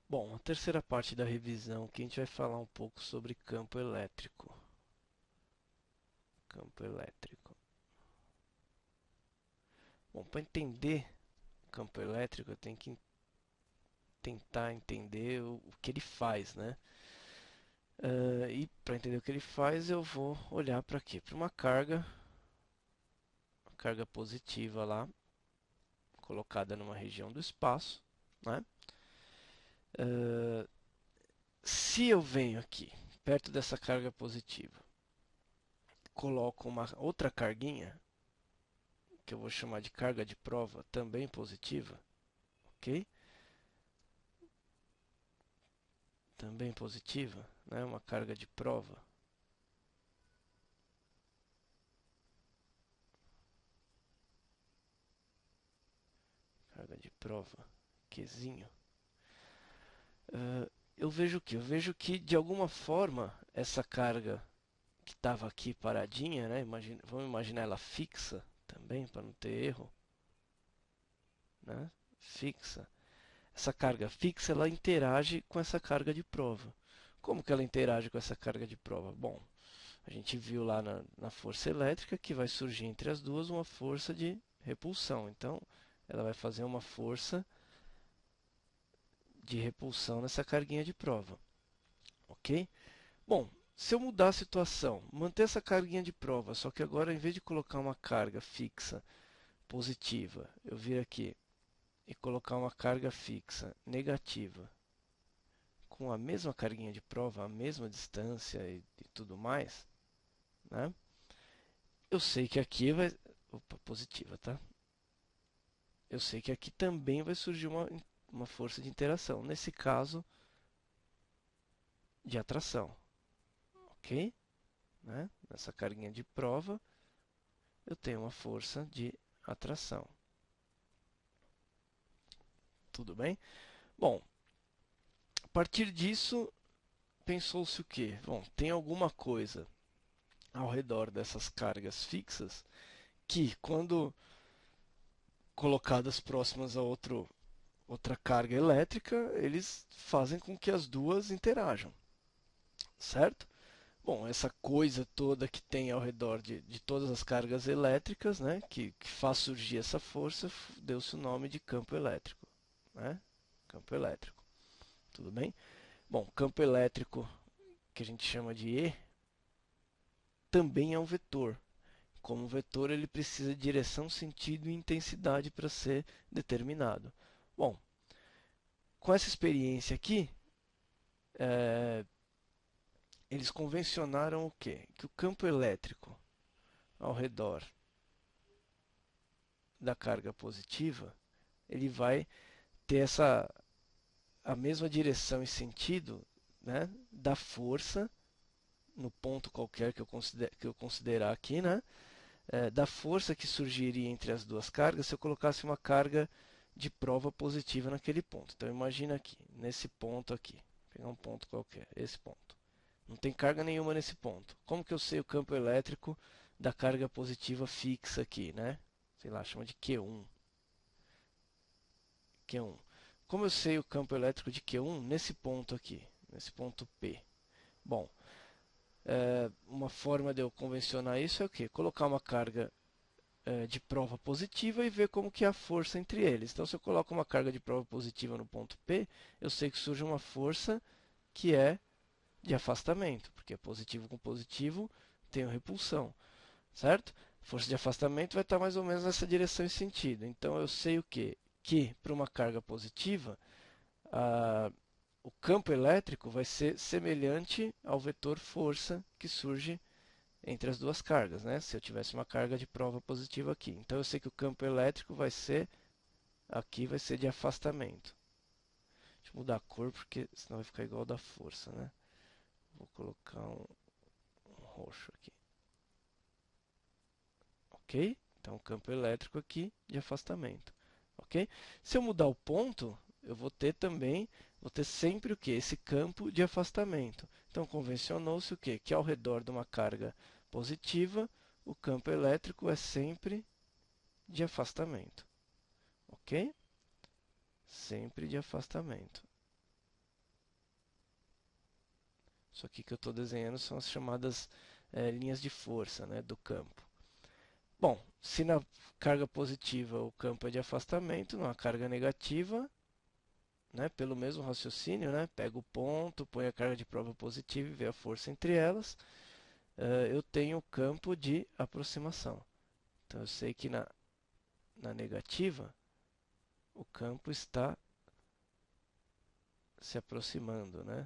Bom, a terceira parte da revisão que a gente vai falar um pouco sobre campo elétrico. Campo elétrico. Bom, para entender campo elétrico, eu tenho que tentar entender o que ele faz, né? E para entender o que ele faz, eu vou olhar para quê? Para uma carga positiva lá, colocada numa região do espaço, né? Uh, Se eu venho aqui, perto dessa carga positiva, coloco uma outra carguinha, que eu vou chamar de carga de prova, também positiva, ok? Também positiva, né? Uma carga de prova, carga de prova, Qzinho. Eu vejo o que? Eu vejo que de alguma forma essa carga que estava aqui paradinha, né? Vamos imaginar ela fixa também para não ter erro, né? Fixa. Essa carga fixa ela interage com essa carga de prova. Como que ela interage com essa carga de prova? Bom, a gente viu lá na força elétrica que vai surgir entre as duas uma força de repulsão. Então, ela vai fazer uma força de repulsão nessa carguinha de prova, ok? Bom, se eu mudar a situação, manter essa carguinha de prova, só que agora em vez de colocar uma carga fixa positiva, eu vir aqui e colocar uma carga fixa negativa com a mesma carguinha de prova, a mesma distância e tudo mais, né? Eu sei que aqui vai. Opa, positiva, tá? Eu sei que aqui também vai surgir uma força de interação. Nesse caso, de atração, ok? Né? Nessa carguinha de prova, eu tenho uma força de atração. Tudo bem? Bom, a partir disso, pensou-se o quê? Bom, tem alguma coisa ao redor dessas cargas fixas que, quando colocadas próximas a outra carga elétrica, eles fazem com que as duas interajam, certo? Bom, essa coisa toda que tem ao redor de todas as cargas elétricas, né, que faz surgir essa força, deu-se o nome de campo elétrico, né? Campo elétrico, tudo bem? Bom, campo elétrico, que a gente chama de E, também é um vetor. Como vetor, ele precisa de direção, sentido e intensidade para ser determinado. Bom, com essa experiência aqui, é, eles convencionaram o quê? Que o campo elétrico ao redor da carga positiva, ele vai ter a mesma direção e sentido, né, da força no ponto qualquer que eu considerar aqui, né, da força que surgiria entre as duas cargas se eu colocasse uma carga de prova positiva naquele ponto. Então imagina aqui, nesse ponto aqui, vou pegar um ponto qualquer, esse ponto. Não tem carga nenhuma nesse ponto. Como que eu sei o campo elétrico da carga positiva fixa aqui, né? Sei lá, chama de Q1. Q1. Como eu sei o campo elétrico de Q1 nesse ponto aqui, nesse ponto P? Bom, uma forma de eu convencionar isso é o quê? Colocar uma carga de prova positiva e ver como que é a força entre eles. Então, se eu coloco uma carga de prova positiva no ponto P, eu sei que surge uma força que é de afastamento, porque positivo com positivo tem repulsão, certo? Força de afastamento vai estar mais ou menos nessa direção e sentido. Então, eu sei o quê? Que para uma carga positiva, a, o campo elétrico vai ser semelhante ao vetor força que surge entre as duas cargas, né? Se eu tivesse uma carga de prova positiva aqui. Então eu sei que o campo elétrico vai ser aqui vai ser de afastamento. Deixa eu mudar a cor porque senão vai ficar igual ao da força, né? Vou colocar um roxo aqui. OK? Então campo elétrico aqui de afastamento. OK? Se eu mudar o ponto, eu vou ter também, vou ter sempre o que? Esse campo de afastamento. Então convencionou-se o que? Que ao redor de uma carga positiva, o campo elétrico é sempre de afastamento. Ok? Sempre de afastamento. Isso aqui que eu estou desenhando são as chamadas linhas de força, né, do campo. Bom, se na carga positiva o campo é de afastamento, na carga negativa, né, pelo mesmo raciocínio, né, pega o ponto, põe a carga de prova positiva e vê a força entre elas, eu tenho o campo de aproximação. Então eu sei que na negativa o campo está se aproximando, né,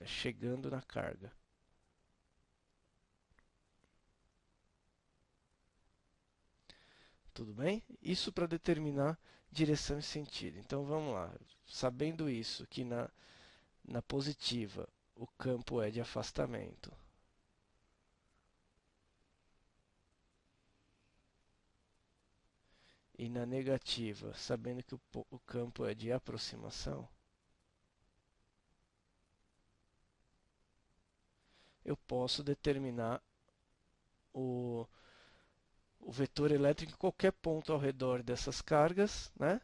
chegando na carga. Tudo bem? Isso para determinar direção e sentido. Então vamos lá. Sabendo isso, que na positiva o campo é de afastamento e na negativa, sabendo que o campo é de aproximação, eu posso determinar o, o vetor elétrico em qualquer ponto ao redor dessas cargas, né,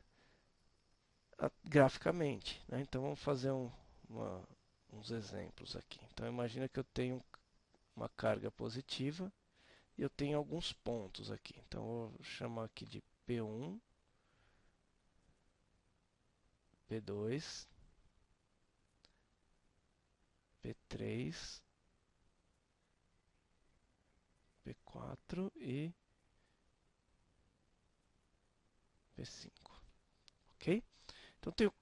graficamente. Né? Então vamos fazer uns exemplos aqui. Então imagina que eu tenho uma carga positiva e eu tenho alguns pontos aqui. Então eu vou chamar aqui de P1, P2, P3, P4 e P5. Ok? Então eu tenho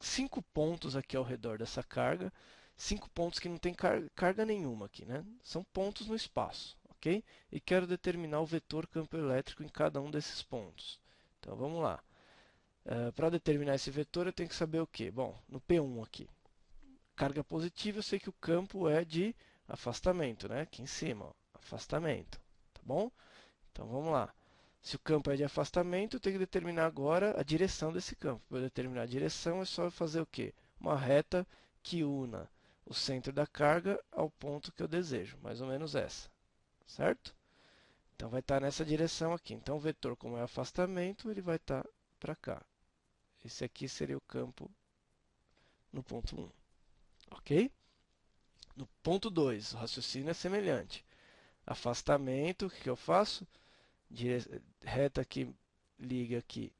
5 pontos aqui ao redor dessa carga, 5 pontos que não tem carga nenhuma aqui, né? São pontos no espaço, ok? E quero determinar o vetor campo elétrico em cada um desses pontos. Então vamos lá. Para determinar esse vetor eu tenho que saber o que? Bom, no P1 aqui, carga positiva eu sei que o campo é de afastamento, né? Aqui em cima, ó, afastamento, tá bom? Então vamos lá. Se o campo é de afastamento, eu tenho que determinar agora a direção desse campo. Para determinar a direção, é só fazer o quê? Uma reta que una o centro da carga ao ponto que eu desejo, mais ou menos essa, certo? Então vai estar nessa direção aqui. Então o vetor, como é afastamento, ele vai estar para cá. Esse aqui seria o campo no ponto 1, ok? No ponto 2, o raciocínio é semelhante. Afastamento, o que eu faço? Reta que liga aqui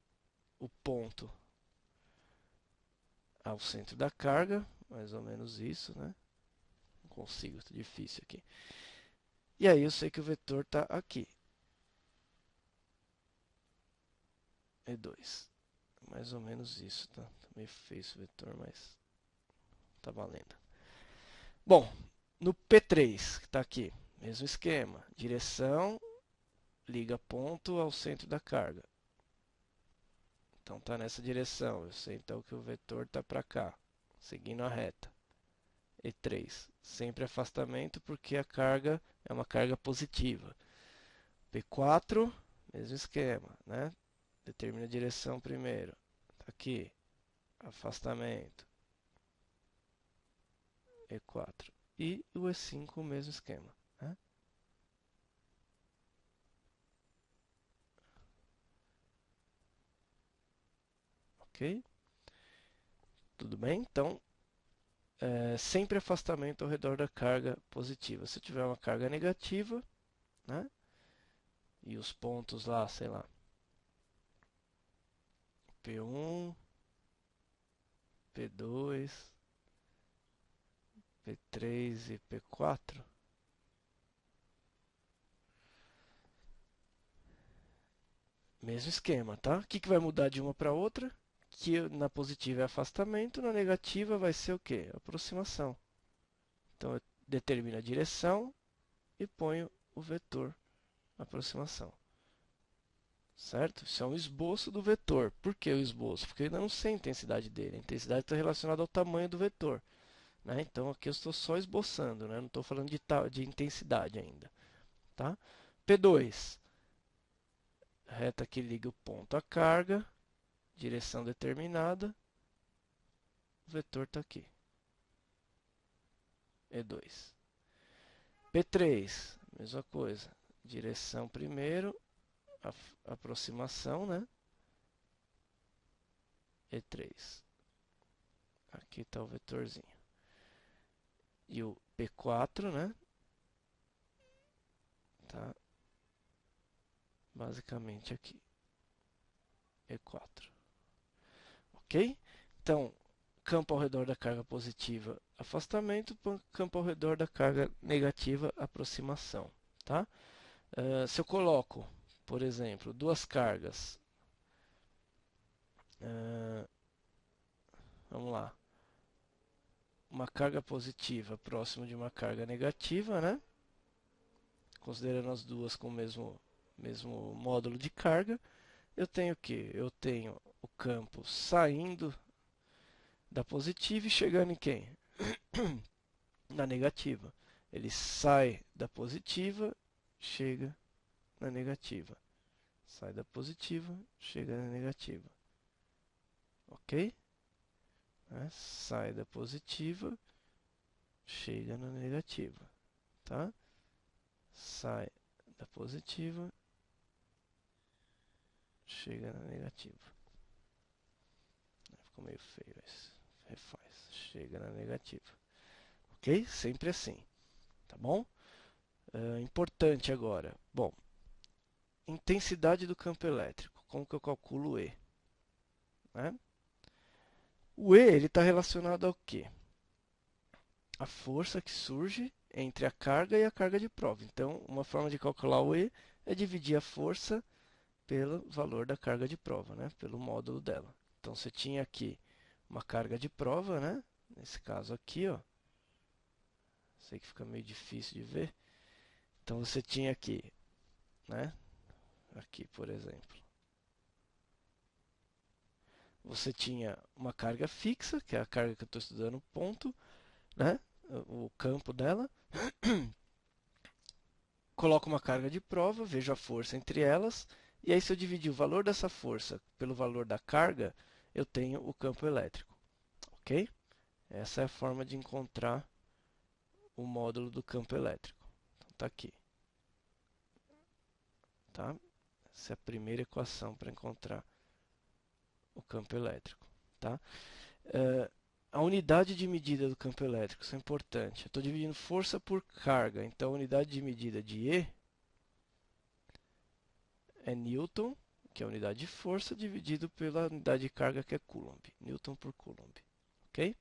o ponto ao centro da carga, mais ou menos isso, né? Não consigo, está difícil aqui. E aí eu sei que o vetor está aqui. E2. Mais ou menos isso, tá? Tá meio feio esse vetor, mas tá valendo. Bom, no P3, que está aqui, mesmo esquema. Direção, liga ponto ao centro da carga. Então está nessa direção. Eu sei então que o vetor está para cá, seguindo a reta. E3, sempre afastamento porque a carga é uma carga positiva. P4, mesmo esquema, né? Determina a direção primeiro. Tá aqui, afastamento. E4. E o E5, o mesmo esquema. Né? Ok? Tudo bem? Então, sempre afastamento ao redor da carga positiva. Se tiver uma carga negativa, né? E os pontos lá, sei lá, P1, P2, P3 e P4. Mesmo esquema, tá? O que vai mudar de uma para outra? Que na positiva é afastamento, na negativa vai ser o quê? Aproximação. Então eu determino a direção e ponho o vetor aproximação. Certo? Isso é um esboço do vetor. Por que o esboço? Porque eu ainda não sei a intensidade dele. A intensidade está relacionada ao tamanho do vetor. Né? Então aqui eu estou só esboçando, né? Não estou falando de intensidade ainda. Tá? P2. Reta que liga o ponto à carga, direção determinada, o vetor está aqui. E2. P3, mesma coisa. Direção primeiro, aproximação, né? E3. Aqui está o vetorzinho. e o P4, né? Tá? Basicamente aqui, E4. Ok? Então, campo ao redor da carga positiva, afastamento, campo ao redor da carga negativa, aproximação. Tá? Se eu coloco, por exemplo, duas cargas, vamos lá, uma carga positiva próximo de uma carga negativa, né? Considerando as duas com o mesmo módulo de carga, eu tenho o que? Eu tenho o campo saindo da positiva e chegando em quem? Na negativa. Ele sai da positiva, chega na negativa. Sai da positiva, chega na negativa. Ok? Sai da positiva, chega na negativa. Tá? Sai da positiva, chega na negativa. Ficou meio feio esse. Refaz. Chega na negativa. Ok? Sempre assim. Tá bom? Importante agora. Bom, intensidade do campo elétrico. Como que eu calculo o E? Né? O E está relacionado ao quê? A força que surge entre a carga e a carga de prova. Então, uma forma de calcular o E é dividir a força pelo valor da carga de prova, né? Pelo módulo dela. Então, você tinha aqui uma carga de prova, né? Nesse caso aqui, ó. Sei que fica meio difícil de ver. Então, você tinha aqui, né? Aqui, por exemplo. Você tinha uma carga fixa, que é a carga que eu estou estudando, o ponto, né? O campo dela. Coloco uma carga de prova, vejo a força entre elas, e aí se eu dividir o valor dessa força pelo valor da carga, eu tenho o campo elétrico. Ok? Essa é a forma de encontrar o módulo do campo elétrico. Então, tá aqui. Tá? Essa é a primeira equação para encontrar o campo elétrico. Tá? A unidade de medida do campo elétrico, isso é importante. Eu estou dividindo força por carga, então a unidade de medida de E é Newton, que é a unidade de força, dividido pela unidade de carga, que é Coulomb. Newton por Coulomb. Ok?